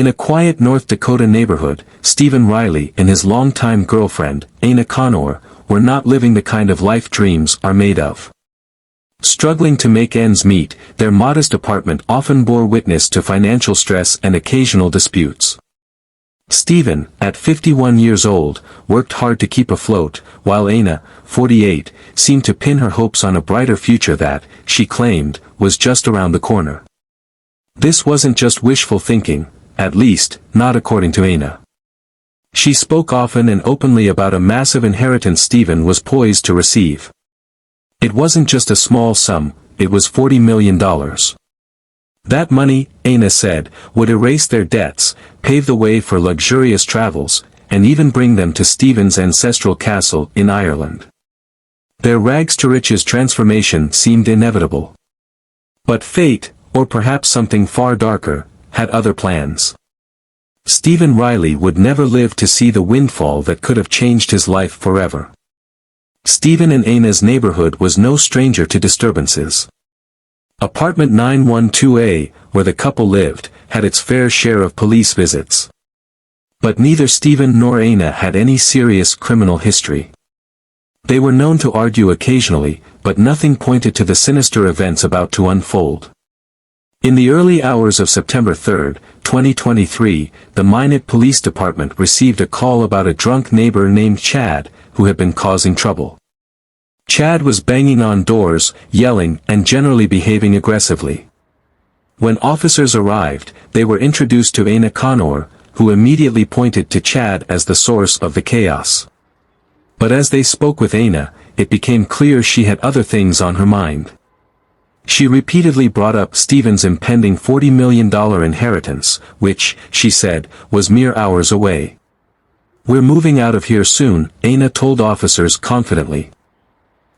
In a quiet North Dakota neighborhood, Stephen Riley and his longtime girlfriend, Ana Connor, were not living the kind of life dreams are made of. Struggling to make ends meet, their modest apartment often bore witness to financial stress and occasional disputes. Stephen, at 51 years old, worked hard to keep afloat, while Ana, 48, seemed to pin her hopes on a brighter future that, she claimed, was just around the corner. This wasn't just wishful thinking, at least, not according to Ana. She spoke often and openly about a massive inheritance Stephen was poised to receive. It wasn't just a small sum, it was $40 million. That money, Ana said, would erase their debts, pave the way for luxurious travels, and even bring them to Stephen's ancestral castle in Ireland. Their rags-to-riches transformation seemed inevitable. But fate, or perhaps something far darker, had other plans. Stephen Riley would never live to see the windfall that could have changed his life forever. Stephen and Ana's neighborhood was no stranger to disturbances. Apartment 912A, where the couple lived, had its fair share of police visits. But neither Stephen nor Ana had any serious criminal history. They were known to argue occasionally, but nothing pointed to the sinister events about to unfold. In the early hours of September 3, 2023, the Minot Police Department received a call about a drunk neighbor named Chad, who had been causing trouble. Chad was banging on doors, yelling, and generally behaving aggressively. When officers arrived, they were introduced to Ana Connor, who immediately pointed to Chad as the source of the chaos. But as they spoke with Ana, it became clear she had other things on her mind. She repeatedly brought up Stephen's impending $40 million inheritance, which, she said, was mere hours away. "We're moving out of here soon," Ana told officers confidently.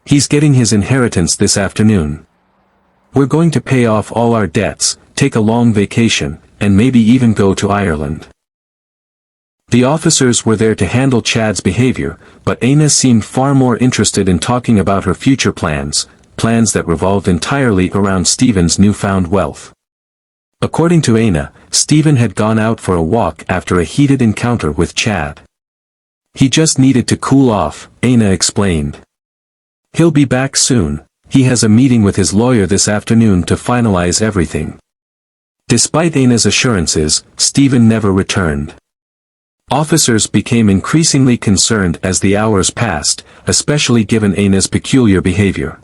"He's getting his inheritance this afternoon. We're going to pay off all our debts, take a long vacation, and maybe even go to Ireland." The officers were there to handle Chad's behavior, but Ana seemed far more interested in talking about her future plans that revolved entirely around Stephen's newfound wealth. According to Ana, Stephen had gone out for a walk after a heated encounter with Chad. "He just needed to cool off," Ana explained. "He'll be back soon. He has a meeting with his lawyer this afternoon to finalize everything." Despite Ana's assurances, Stephen never returned. Officers became increasingly concerned as the hours passed, especially given Ana's peculiar behavior.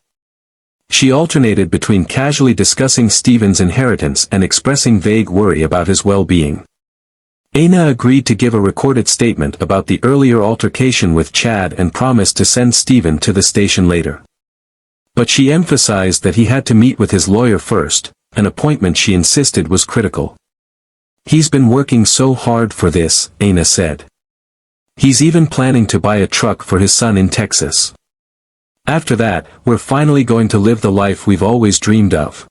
She alternated between casually discussing Stephen's inheritance and expressing vague worry about his well-being. Ana agreed to give a recorded statement about the earlier altercation with Chad and promised to send Stephen to the station later. But she emphasized that he had to meet with his lawyer first, an appointment she insisted was critical. "He's been working so hard for this," Ana said. "He's even planning to buy a truck for his son in Texas. After that, we're finally going to live the life we've always dreamed of."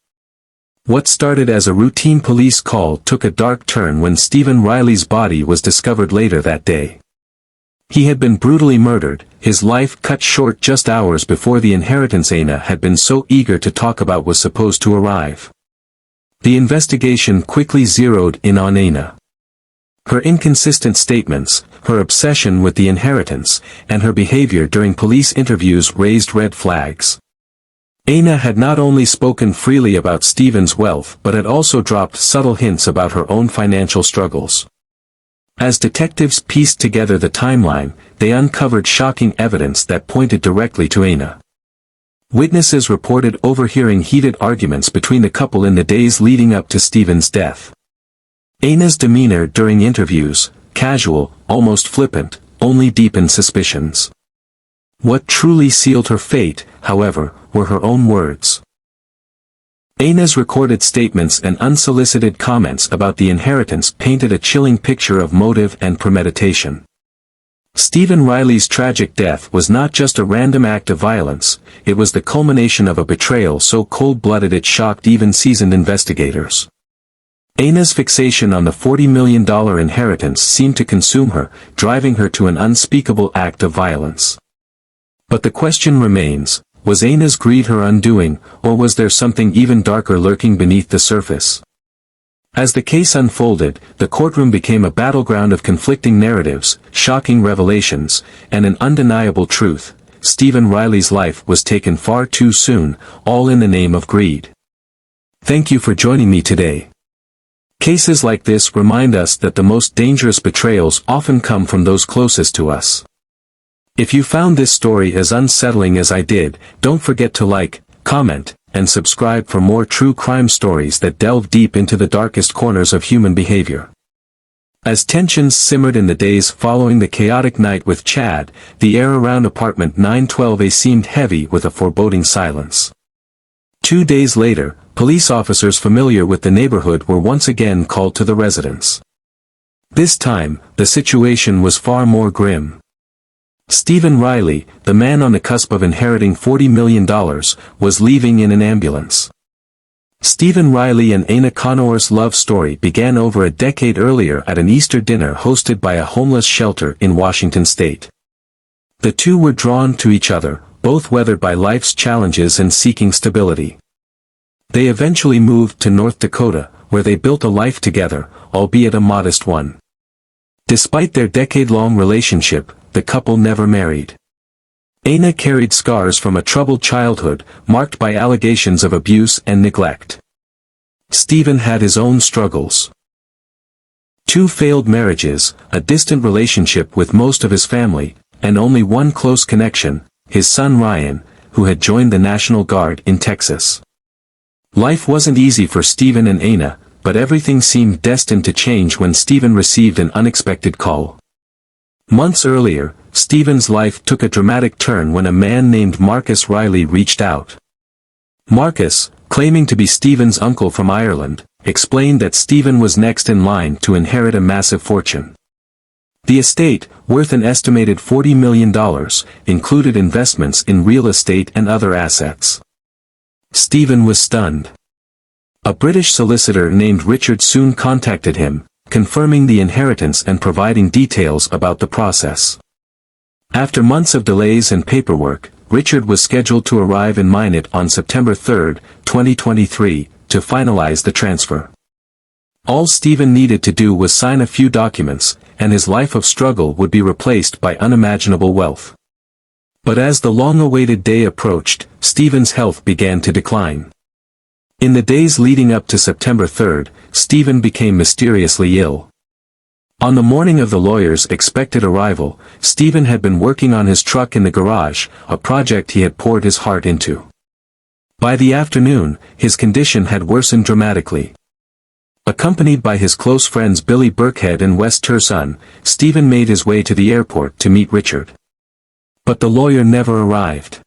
What started as a routine police call took a dark turn when Stephen Riley's body was discovered later that day. He had been brutally murdered, his life cut short just hours before the inheritance Ana had been so eager to talk about was supposed to arrive. The investigation quickly zeroed in on Ana. Her inconsistent statements, her obsession with the inheritance, and her behavior during police interviews raised red flags. Ana had not only spoken freely about Stephen's wealth but had also dropped subtle hints about her own financial struggles. As detectives pieced together the timeline, they uncovered shocking evidence that pointed directly to Ana. Witnesses reported overhearing heated arguments between the couple in the days leading up to Stephen's death. Ana's demeanor during interviews, casual, almost flippant, only deepened suspicions. What truly sealed her fate, however, were her own words. Ana's recorded statements and unsolicited comments about the inheritance painted a chilling picture of motive and premeditation. Stephen Riley's tragic death was not just a random act of violence, it was the culmination of a betrayal so cold-blooded it shocked even seasoned investigators. Ana's fixation on the $40 million inheritance seemed to consume her, driving her to an unspeakable act of violence. But the question remains, was Ana's greed her undoing, or was there something even darker lurking beneath the surface? As the case unfolded, the courtroom became a battleground of conflicting narratives, shocking revelations, and an undeniable truth. Stephen Riley's life was taken far too soon, all in the name of greed. Thank you for joining me today. Cases like this remind us that the most dangerous betrayals often come from those closest to us. If you found this story as unsettling as I did, don't forget to like, comment, and subscribe for more true crime stories that delve deep into the darkest corners of human behavior. As tensions simmered in the days following the chaotic night with Chad, the air around apartment 912A seemed heavy with a foreboding silence. 2 days later, police officers familiar with the neighborhood were once again called to the residence. This time, the situation was far more grim. Stephen Riley, the man on the cusp of inheriting $40 million, was leaving in an ambulance. Stephen Riley and Ana Conor's love story began over a decade earlier at an Easter dinner hosted by a homeless shelter in Washington state. The two were drawn to each other, both weathered by life's challenges and seeking stability. They eventually moved to North Dakota, where they built a life together, albeit a modest one. Despite their decade-long relationship, the couple never married. Ana carried scars from a troubled childhood, marked by allegations of abuse and neglect. Stephen had his own struggles. 2 failed marriages, a distant relationship with most of his family, and only one close connection, his son Ryan, who had joined the National Guard in Texas. Life wasn't easy for Stephen and Ana, but everything seemed destined to change when Stephen received an unexpected call. Months earlier, Stephen's life took a dramatic turn when a man named Marcus Riley reached out. Marcus, claiming to be Stephen's uncle from Ireland, explained that Stephen was next in line to inherit a massive fortune. The estate, worth an estimated $40 million, included investments in real estate and other assets. Stephen was stunned. A British solicitor named Richard soon contacted him, confirming the inheritance and providing details about the process. After months of delays and paperwork, Richard was scheduled to arrive in Minot on September 3, 2023, to finalize the transfer. All Stephen needed to do was sign a few documents, and his life of struggle would be replaced by unimaginable wealth. But as the long-awaited day approached, Stephen's health began to decline. In the days leading up to September 3, Stephen became mysteriously ill. On the morning of the lawyer's expected arrival, Stephen had been working on his truck in the garage, a project he had poured his heart into. By the afternoon, his condition had worsened dramatically. Accompanied by his close friends Billy Burkhead and Wes Turson, Stephen made his way to the airport to meet Richard. But the lawyer never arrived.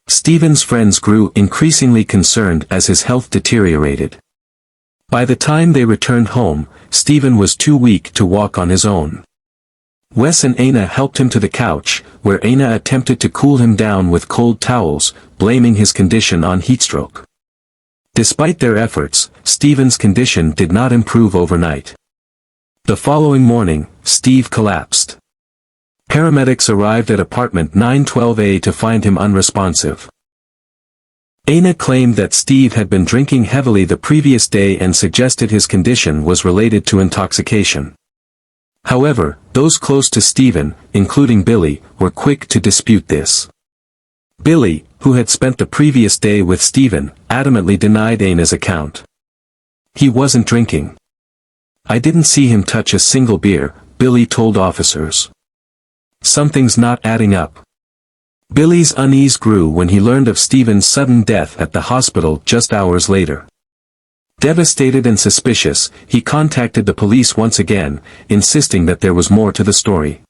Stephen's friends grew increasingly concerned as his health deteriorated. By the time they returned home, Stephen was too weak to walk on his own. Wes and Ana helped him to the couch, where Ana attempted to cool him down with cold towels, blaming his condition on heatstroke. Despite their efforts, Stephen's condition did not improve overnight. The following morning, Steve collapsed. Paramedics arrived at apartment 912A to find him unresponsive. Ana claimed that Steve had been drinking heavily the previous day and suggested his condition was related to intoxication. However, those close to Stephen, including Billy, were quick to dispute this. Billy, who had spent the previous day with Stephen, adamantly denied Ana's account. He wasn't drinking. I didn't see him touch a single beer, Billy told officers. Something's not adding up. Billy's unease grew when he learned of Stephen's sudden death at the hospital just hours later. Devastated and suspicious, he contacted the police once again, insisting that there was more to the story.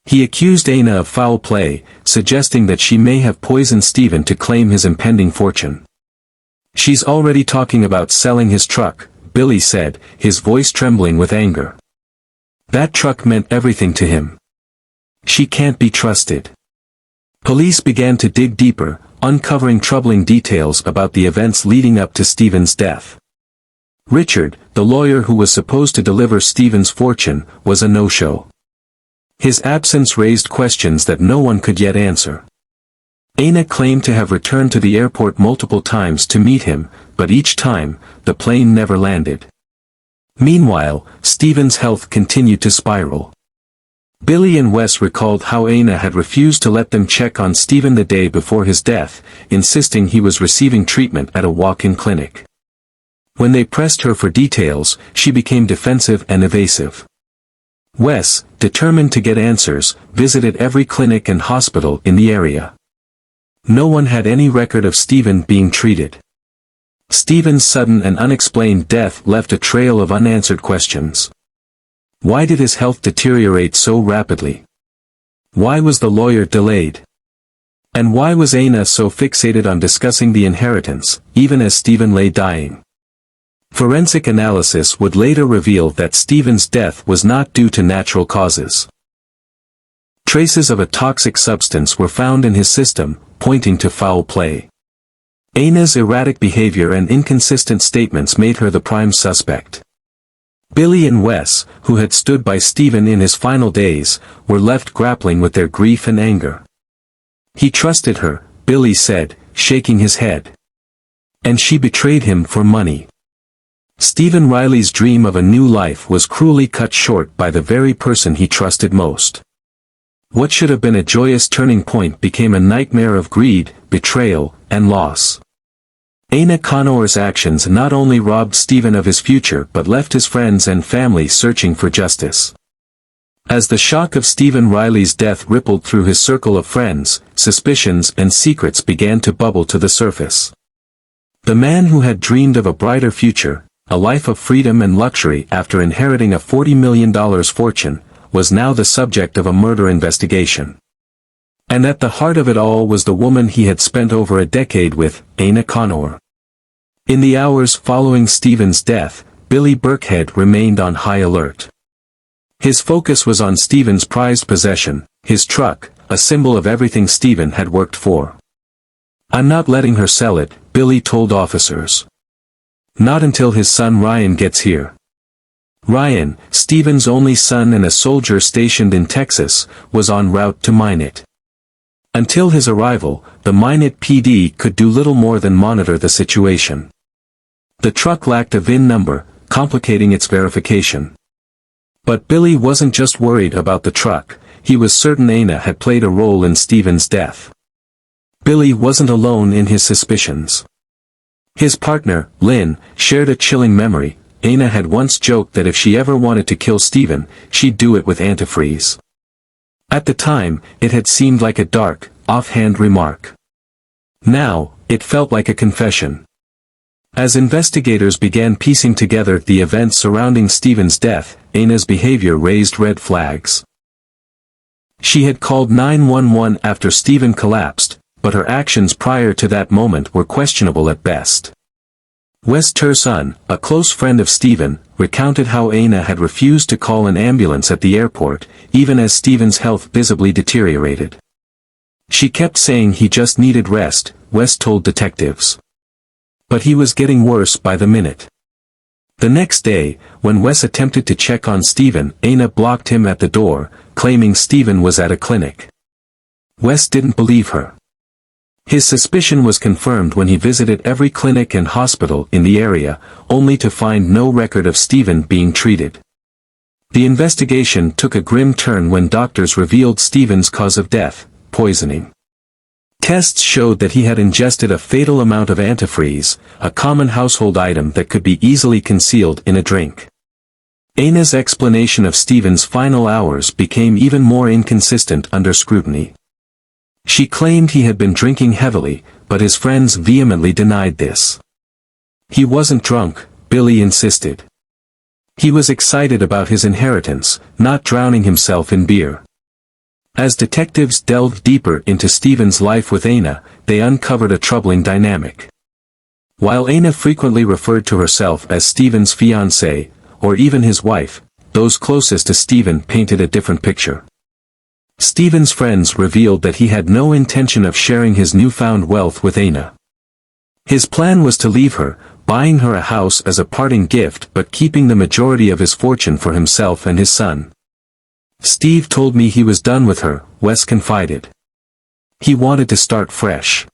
He accused Ana of foul play, suggesting that she may have poisoned Stephen to claim his impending fortune. She's already talking about selling his truck, Billy said, his voice trembling with anger. That truck meant everything to him. She can't be trusted. Police began to dig deeper, uncovering troubling details about the events leading up to Stephen's death. Richard, the lawyer who was supposed to deliver Stephen's fortune, was a no-show. His absence raised questions that no one could yet answer. Ana claimed to have returned to the airport multiple times to meet him, but each time, the plane never landed. Meanwhile, Stephen's health continued to spiral. Billy and Wes recalled how Anna had refused to let them check on Stephen the day before his death, insisting he was receiving treatment at a walk-in clinic. When they pressed her for details, she became defensive and evasive. Wes, determined to get answers, visited every clinic and hospital in the area. No one had any record of Stephen being treated. Stephen's sudden and unexplained death left a trail of unanswered questions. Why did his health deteriorate so rapidly? Why was the lawyer delayed? And why was Anna so fixated on discussing the inheritance, even as Stephen lay dying? Forensic analysis would later reveal that Stephen's death was not due to natural causes. Traces of a toxic substance were found in his system, pointing to foul play. Anna's erratic behavior and inconsistent statements made her the prime suspect. Billy and Wes, who had stood by Stephen in his final days, were left grappling with their grief and anger. He trusted her, Billy said, shaking his head. And she betrayed him for money. Stephen Riley's dream of a new life was cruelly cut short by the very person he trusted most. What should have been a joyous turning point became a nightmare of greed, betrayal, and loss. Anna Connor's actions not only robbed Stephen of his future but left his friends and family searching for justice. As the shock of Stephen Riley's death rippled through his circle of friends, suspicions and secrets began to bubble to the surface. The man who had dreamed of a brighter future, a life of freedom and luxury after inheriting a $40 million fortune, was now the subject of a murder investigation. And at the heart of it all was the woman he had spent over a decade with, Anna Connor. In the hours following Stephen's death, Billy Burkhead remained on high alert. His focus was on Stephen's prized possession, his truck, a symbol of everything Stephen had worked for. "I'm not letting her sell it," Billy told officers. "Not until his son Ryan gets here." Ryan, Stephen's only son and a soldier stationed in Texas, was en route to mine it. Until his arrival, the Minot PD could do little more than monitor the situation. The truck lacked a VIN number, complicating its verification. But Billy wasn't just worried about the truck, he was certain Anna had played a role in Stephen's death. Billy wasn't alone in his suspicions. His partner, Lynn, shared a chilling memory. Anna had once joked that if she ever wanted to kill Stephen, she'd do it with antifreeze. At the time, it had seemed like a dark, offhand remark. Now, it felt like a confession. As investigators began piecing together the events surrounding Stephen's death, Anna's behavior raised red flags. She had called 911 after Stephen collapsed, but her actions prior to that moment were questionable at best. Wes Turson, a close friend of Stephen, recounted how Anna had refused to call an ambulance at the airport, even as Stephen's health visibly deteriorated. She kept saying he just needed rest, Wes told detectives. But he was getting worse by the minute. The next day, when Wes attempted to check on Stephen, Anna blocked him at the door, claiming Stephen was at a clinic. Wes didn't believe her. His suspicion was confirmed when he visited every clinic and hospital in the area, only to find no record of Stephen being treated. The investigation took a grim turn when doctors revealed Stephen's cause of death, poisoning. Tests showed that he had ingested a fatal amount of antifreeze, a common household item that could be easily concealed in a drink. Anna's explanation of Stephen's final hours became even more inconsistent under scrutiny. She claimed he had been drinking heavily, but his friends vehemently denied this. He wasn't drunk, Billy insisted. He was excited about his inheritance, not drowning himself in beer. As detectives delved deeper into Stephen's life with Anna, they uncovered a troubling dynamic. While Anna frequently referred to herself as Stephen's fiancée, or even his wife, those closest to Stephen painted a different picture. Stephen's friends revealed that he had no intention of sharing his newfound wealth with Anna. His plan was to leave her, buying her a house as a parting gift but keeping the majority of his fortune for himself and his son. "Steve told me he was done with her," Wes confided. He wanted to start fresh.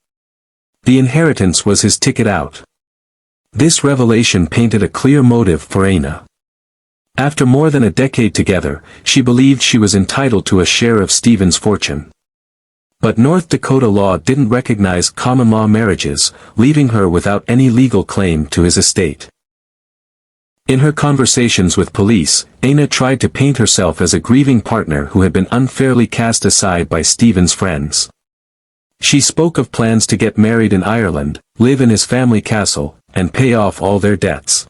The inheritance was his ticket out. This revelation painted a clear motive for Anna. After more than a decade together, she believed she was entitled to a share of Stephen's fortune. But North Dakota law didn't recognize common-law marriages, leaving her without any legal claim to his estate. In her conversations with police, Aina tried to paint herself as a grieving partner who had been unfairly cast aside by Stephen's friends. She spoke of plans to get married in Ireland, live in his family castle, and pay off all their debts.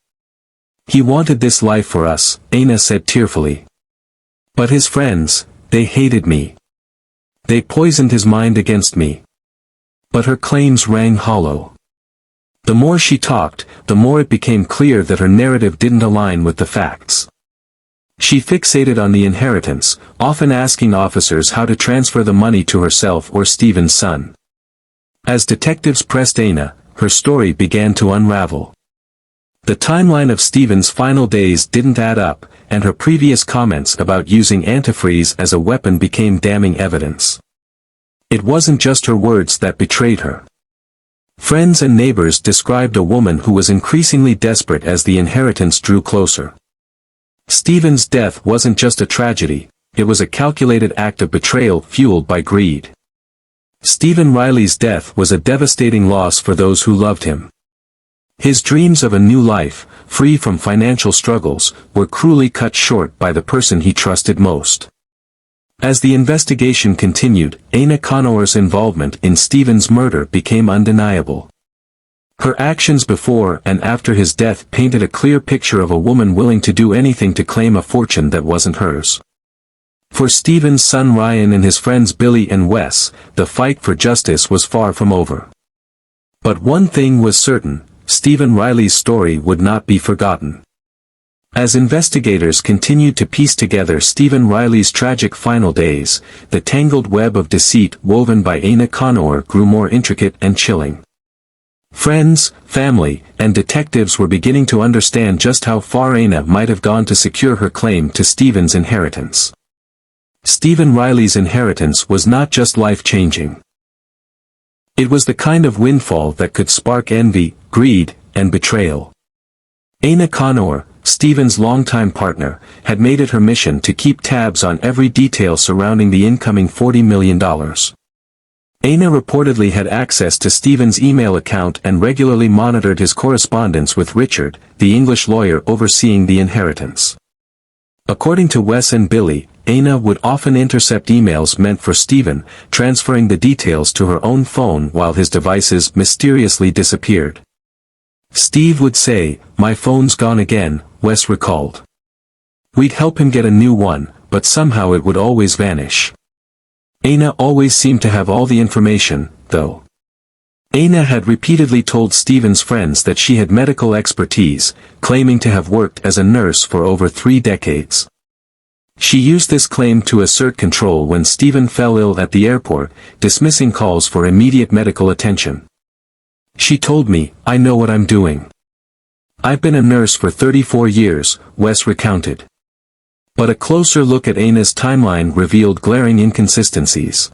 "He wanted this life for us," Aina said tearfully. "But his friends, they hated me. They poisoned his mind against me." But her claims rang hollow. The more she talked, the more it became clear that her narrative didn't align with the facts. She fixated on the inheritance, often asking officers how to transfer the money to herself or Stephen's son. As detectives pressed Aina, her story began to unravel. The timeline of Stephen's final days didn't add up, and her previous comments about using antifreeze as a weapon became damning evidence. It wasn't just her words that betrayed her. Friends and neighbors described a woman who was increasingly desperate as the inheritance drew closer. Stephen's death wasn't just a tragedy, it was a calculated act of betrayal fueled by greed. Stephen Riley's death was a devastating loss for those who loved him. His dreams of a new life, free from financial struggles, were cruelly cut short by the person he trusted most. As the investigation continued, Aina Conor's involvement in Stephen's murder became undeniable. Her actions before and after his death painted a clear picture of a woman willing to do anything to claim a fortune that wasn't hers. For Stephen's son Ryan and his friends Billy and Wes, the fight for justice was far from over. But one thing was certain, Stephen Riley's story would not be forgotten. As investigators continued to piece together Stephen Riley's tragic final days, the tangled web of deceit woven by Aina Conor grew more intricate and chilling. Friends, family, and detectives were beginning to understand just how far Aina might have gone to secure her claim to Stephen's inheritance. Stephen Riley's inheritance was not just life-changing. It was the kind of windfall that could spark envy, greed, and betrayal. Aina Conor, Stephen's longtime partner, had made it her mission to keep tabs on every detail surrounding the incoming $40 million. Aina reportedly had access to Stephen's email account and regularly monitored his correspondence with Richard, the English lawyer overseeing the inheritance. According to Wes and Billy, Aina would often intercept emails meant for Stephen, transferring the details to her own phone while his devices mysteriously disappeared. "Steve would say, 'My phone's gone again,'" Wes recalled. "We'd help him get a new one, but somehow it would always vanish." Aina always seemed to have all the information, though. Aina had repeatedly told Stephen's friends that she had medical expertise, claiming to have worked as a nurse for over 3 decades. She used this claim to assert control when Stephen fell ill at the airport, dismissing calls for immediate medical attention. "She told me, 'I know what I'm doing. I've been a nurse for 34 years, Wes recounted. But a closer look at Aina's timeline revealed glaring inconsistencies.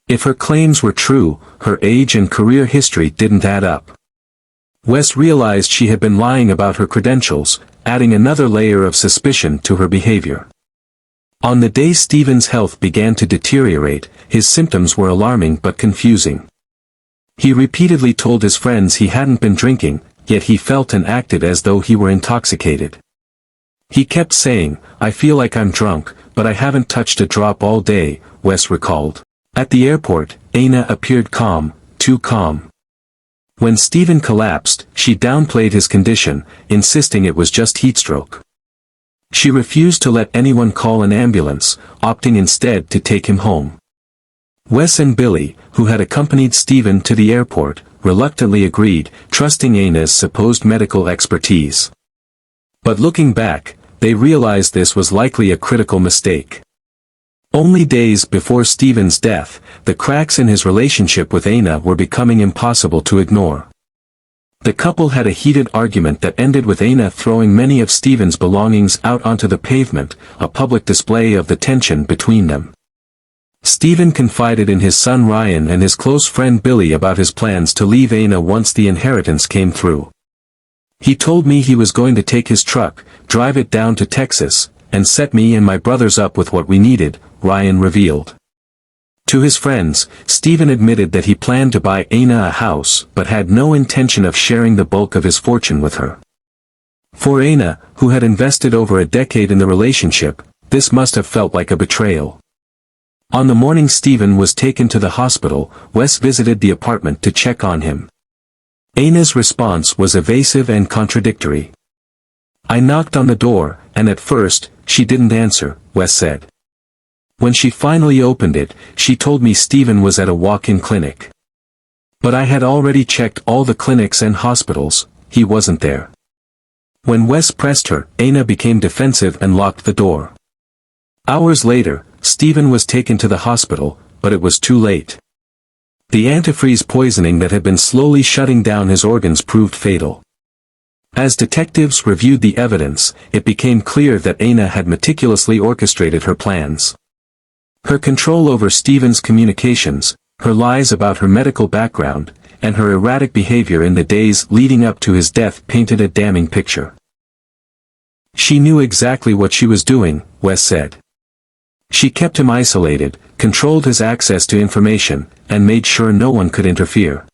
If her claims were true, her age and career history didn't add up. Wes realized she had been lying about her credentials, adding another layer of suspicion to her behavior. On the day Stephen's health began to deteriorate, his symptoms were alarming but confusing. He repeatedly told his friends he hadn't been drinking, yet he felt and acted as though he were intoxicated. He kept saying, "I feel like I'm drunk, but I haven't touched a drop all day," Wes recalled. At the airport, Aina appeared calm, too calm. When Stephen collapsed, she downplayed his condition, insisting it was just heatstroke. She refused to let anyone call an ambulance, opting instead to take him home. Wes and Billy, who had accompanied Stephen to the airport, reluctantly agreed, trusting Aina's supposed medical expertise. But looking back, they realized this was likely a critical mistake. Only days before Stephen's death, the cracks in his relationship with Aina were becoming impossible to ignore. The couple had a heated argument that ended with Aina throwing many of Stephen's belongings out onto the pavement, a public display of the tension between them. Stephen confided in his son Ryan and his close friend Billy about his plans to leave Aina once the inheritance came through. He told me he was going to take his truck, drive it down to Texas, and set me and my brothers up with what we needed, Ryan revealed. To his friends, Stephen admitted that he planned to buy Aina a house but had no intention of sharing the bulk of his fortune with her. For Aina, who had invested over a decade in the relationship, this must have felt like a betrayal. On the morning Stephen was taken to the hospital, Wes visited the apartment to check on him. Aina's response was evasive and contradictory. "I knocked on the door, and at first, she didn't answer," Wes said. "When she finally opened it, she told me Stephen was at a walk-in clinic. But I had already checked all the clinics and hospitals, he wasn't there." When Wes pressed her, Aina became defensive and locked the door. Hours later, Stephen was taken to the hospital, but it was too late. The antifreeze poisoning that had been slowly shutting down his organs proved fatal. As detectives reviewed the evidence, it became clear that Aina had meticulously orchestrated her plans. Her control over Stephen's communications, her lies about her medical background, and her erratic behavior in the days leading up to his death painted a damning picture. "She knew exactly what she was doing," Wes said. "She kept him isolated, controlled his access to information, and made sure no one could interfere."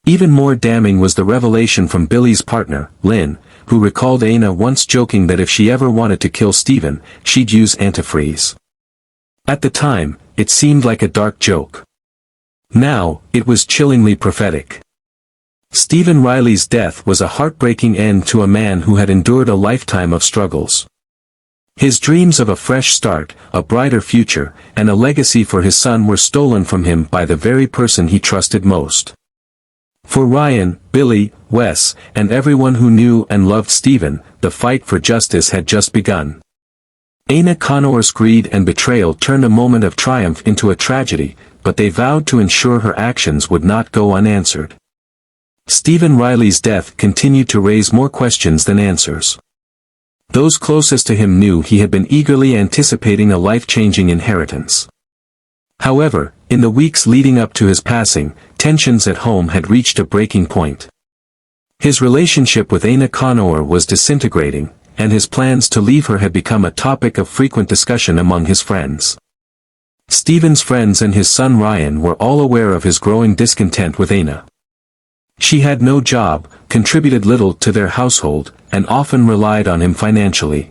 Even more damning was the revelation from Billy's partner, Lynn, who recalled Aina once joking that if she ever wanted to kill Stephen, she'd use antifreeze. At the time, it seemed like a dark joke. Now, it was chillingly prophetic. Stephen Riley's death was a heartbreaking end to a man who had endured a lifetime of struggles. His dreams of a fresh start, a brighter future, and a legacy for his son were stolen from him by the very person he trusted most. For Ryan, Billy, Wes, and everyone who knew and loved Stephen, the fight for justice had just begun. Aina Connor's greed and betrayal turned a moment of triumph into a tragedy, but they vowed to ensure her actions would not go unanswered. Stephen Riley's death continued to raise more questions than answers. Those closest to him knew he had been eagerly anticipating a life-changing inheritance. However, in the weeks leading up to his passing, tensions at home had reached a breaking point. His relationship with Aina Connor was disintegrating, and his plans to leave her had become a topic of frequent discussion among his friends. Stephen's friends and his son Ryan were all aware of his growing discontent with Aina. She had no job, contributed little to their household, and often relied on him financially.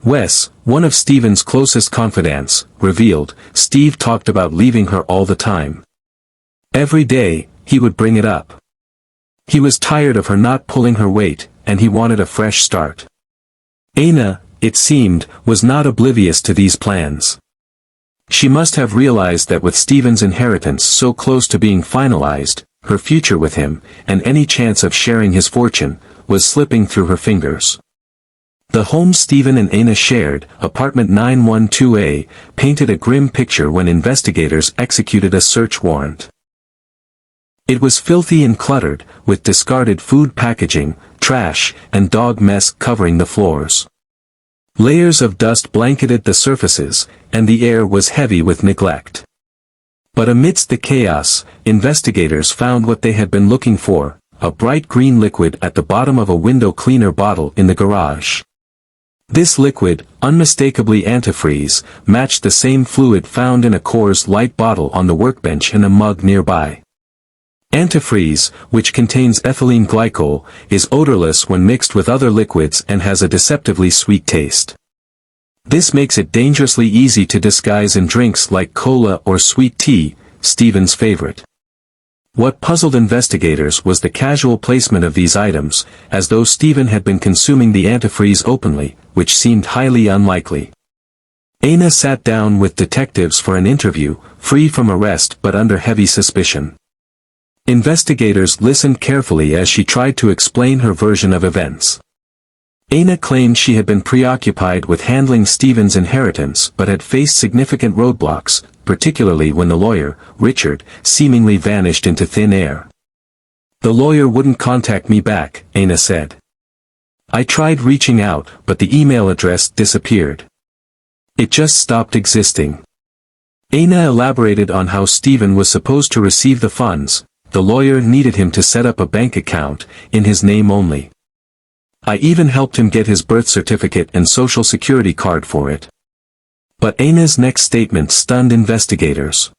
Wes, one of Stephen's closest confidants, revealed, Steve talked about leaving her all the time. Every day, he would bring it up. He was tired of her not pulling her weight, and he wanted a fresh start. Aina, it seemed, was not oblivious to these plans. She must have realized that with Stephen's inheritance so close to being finalized, her future with him, and any chance of sharing his fortune, was slipping through her fingers. The home Stephen and Aina shared, apartment 912A, painted a grim picture when investigators executed a search warrant. It was filthy and cluttered, with discarded food packaging, trash, and dog mess covering the floors. Layers of dust blanketed the surfaces, and the air was heavy with neglect. But amidst the chaos, investigators found what they had been looking for, a bright green liquid at the bottom of a window cleaner bottle in the garage. This liquid, unmistakably antifreeze, matched the same fluid found in a Coors Light bottle on the workbench and a mug nearby. Antifreeze, which contains ethylene glycol, is odorless when mixed with other liquids and has a deceptively sweet taste. This makes it dangerously easy to disguise in drinks like cola or sweet tea, Stephen's favorite. What puzzled investigators was the casual placement of these items, as though Stephen had been consuming the antifreeze openly, which seemed highly unlikely. Aina sat down with detectives for an interview, free from arrest but under heavy suspicion. Investigators listened carefully as she tried to explain her version of events. Aina claimed she had been preoccupied with handling Stephen's inheritance but had faced significant roadblocks, particularly when the lawyer, Richard, seemingly vanished into thin air. "The lawyer wouldn't contact me back," Aina said. "I tried reaching out, but the email address disappeared. It just stopped existing." Aina elaborated on how Stephen was supposed to receive the funds, the lawyer needed him to set up a bank account, in his name only. I even helped him get his birth certificate and social security card for it. But Anna's next statement stunned investigators.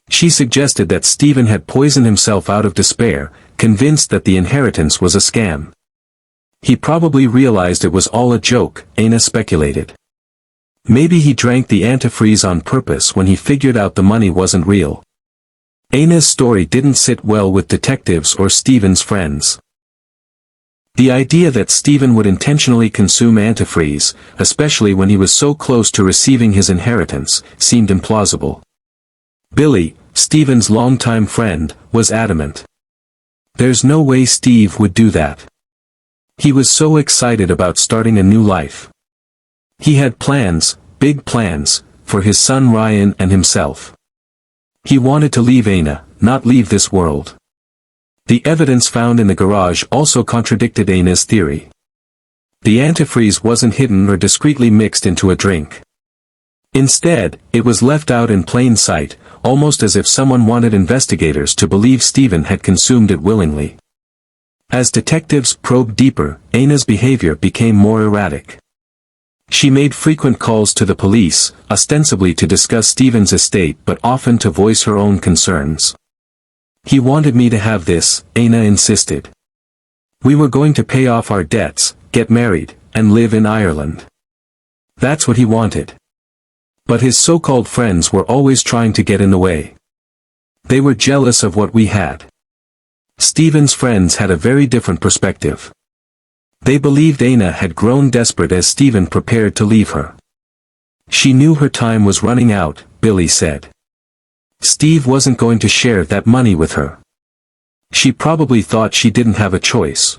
She suggested that Stephen had poisoned himself out of despair, convinced that the inheritance was a scam. He probably realized it was all a joke, Anna speculated. Maybe he drank the antifreeze on purpose when he figured out the money wasn't real. Anna's story didn't sit well with detectives or Stephen's friends. The idea that Stephen would intentionally consume antifreeze, especially when he was so close to receiving his inheritance, seemed implausible. Billy, Stephen's longtime friend, was adamant. There's no way Steve would do that. He was so excited about starting a new life. He had plans, big plans, for his son Ryan and himself. He wanted to leave Anna, not leave this world. The evidence found in the garage also contradicted Anna's theory. The antifreeze wasn't hidden or discreetly mixed into a drink. Instead, it was left out in plain sight, almost as if someone wanted investigators to believe Stephen had consumed it willingly. As detectives probed deeper, Anna's behavior became more erratic. She made frequent calls to the police, ostensibly to discuss Stephen's estate but often to voice her own concerns. He wanted me to have this, Anna insisted. We were going to pay off our debts, get married, and live in Ireland. That's what he wanted. But his so-called friends were always trying to get in the way. They were jealous of what we had. Stephen's friends had a very different perspective. They believed Anna had grown desperate as Stephen prepared to leave her. She knew her time was running out, Billy said. Steve wasn't going to share that money with her. She probably thought she didn't have a choice.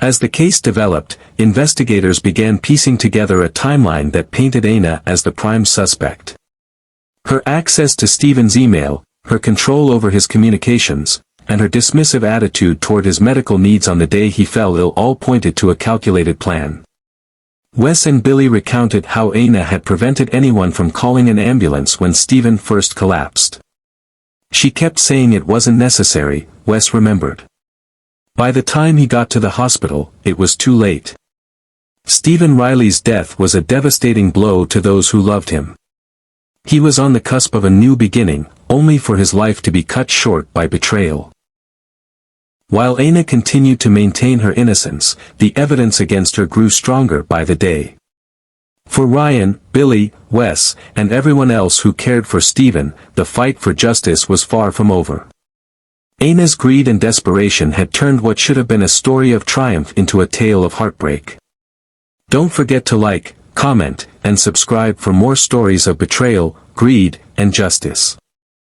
As the case developed, investigators began piecing together a timeline that painted Anna as the prime suspect. Her access to Stephen's email, her control over his communications, and her dismissive attitude toward his medical needs on the day he fell ill all pointed to a calculated plan. Wes and Billy recounted how Anna had prevented anyone from calling an ambulance when Stephen first collapsed. She kept saying it wasn't necessary, Wes remembered. By the time he got to the hospital, it was too late. Stephen Riley's death was a devastating blow to those who loved him. He was on the cusp of a new beginning, only for his life to be cut short by betrayal. While Anna continued to maintain her innocence, the evidence against her grew stronger by the day. For Ryan, Billy, Wes, and everyone else who cared for Stephen, the fight for justice was far from over. Anna's greed and desperation had turned what should have been a story of triumph into a tale of heartbreak. Don't forget to like, comment, and subscribe for more stories of betrayal, greed, and justice.